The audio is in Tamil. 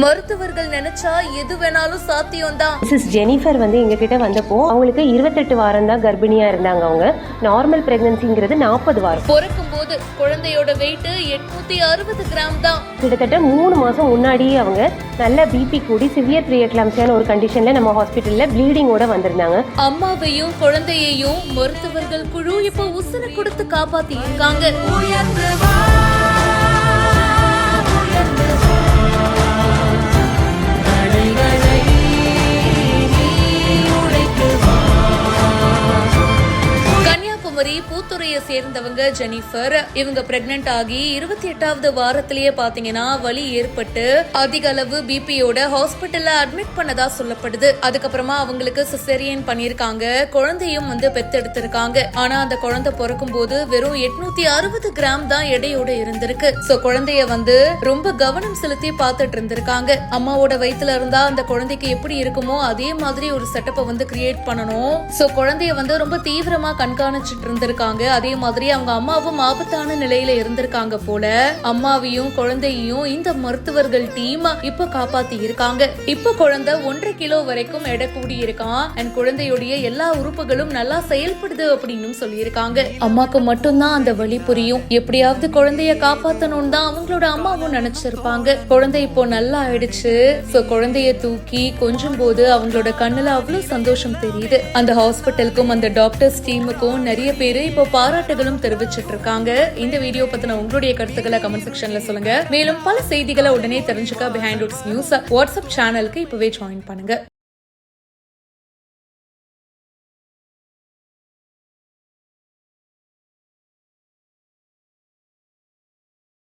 மருத்துவர்கள் நினைச்சா எது வேணாலும் சாத்தியம் தான். மிஸ்ஸஸ் ஜெனிஃபர் எங்க கிட்ட வந்தப்போ அவங்களுக்கு 28 வாரம் தான் கர்ப்பிணியா இருந்தாங்க. அவங்க நார்மல் பிரெக்னன்சிங்கிறது 40 வாரம். பிறக்கும் போது குழந்தையோட வெயிட் 860 கிராம் தான். கிட்டத்தட்ட 3 மாசம் முன்னாடியே அவங்க நல்ல பிபி கூடி சிவியர் ப்ரீஎக்லாம்சியான ஒரு கண்டிஷன்ல நம்ம ஹாஸ்பிட்டல்ல ப்ளீடிங்கோட வந்திருந்தாங்க. அம்மாவையும் குழந்தையையும் மருத்துவர்கள் குழு இப்ப உசுர கொடுத்து காப்பாத்தி இருக்காங்க. பூத்துறையை சேர்ந்தவங்க ஜெனிஃபர். இவங்க பிரெக்னன்ட் ஆகி 28வது வாரத்திலேயே பாத்தீங்கன்னா வலி ஏற்பட்டு அதிக அளவு பிபியோட ஹாஸ்பிட்டல்ல அட்மிட் பண்ணதா சொல்லப்படுது. அதுக்கப்புறமா அவங்களுக்கு சிசேரியன் பண்ணிருக்காங்க. குழந்தையும் பெத்தெடுத்திருக்காங்க. ஆனா அந்த குழந்தை பிறக்கும் போது வெறும் 860 கிராம் தான் எடையோட இருந்திருக்கு. சோ குழந்தைய ரொம்ப கவனம் செலுத்தி பாத்துட்டு இருந்திருக்காங்க. அம்மாவோட வயித்துல இருந்தா அந்த குழந்தைக்கு எப்படி இருக்குமோ அதே மாதிரி ஒரு செட்டப்பை கிரியேட் பண்ணணும். சோ குழந்தைய ரொம்ப தீவிரமா கண்காணிச்சுட்டு இருந்திருக்காங்க. அதே மாதிரி அவங்க அம்மாவும் ஆபத்தான நிலையில இருந்திருக்காங்க போல. அம்மாவையும் குழந்தையையும் இந்த மருத்துவர்கள் டீம் இப்ப காப்பாத்தி இருக்காங்க. இப்ப குழந்தை 1.5 கிலோ வரைக்கும் எடை கூடி இருக்கான். அண்ட் குழந்தையுடைய எல்லா உறுப்புகளும் நல்லா செயல்படுது அப்படின்னு சொல்லி இருக்காங்க. அம்மாக்கு மட்டும்தான் அந்த வலி புரியும். எப்படியாவது குழந்தைய காப்பாத்தணும்னு தான் அவங்களோட அம்மாவும் நினைச்சிருப்பாங்க. குழந்தை இப்போ நல்லா ஆயிடுச்சு. குழந்தைய தூக்கி கொஞ்சம் போது அவங்களோட கண்ணுல அவ்வளவு சந்தோஷம் தெரியுது. அந்த ஹாஸ்பிட்டலுக்கும் அந்த டாக்டர்ஸ் டீமுக்கும் நிறைய பேரு இப்போ பாராட்டுகளும் தெரிவிச்சிட்டு இருக்காங்க. இந்த வீடியோ பத்தின உங்களுடைய கருத்துக்களை கமெண்ட் செக்ஷன்ல சொல்லுங்க. மேலும் பல செய்திகளை உடனே தெரிஞ்சுக்க பிஹைண்ட் ரூட்ஸ் நியூஸ் வாட்ஸ்அப் சேனலுக்கு இப்பவே ஜாயின் பண்ணுங்க.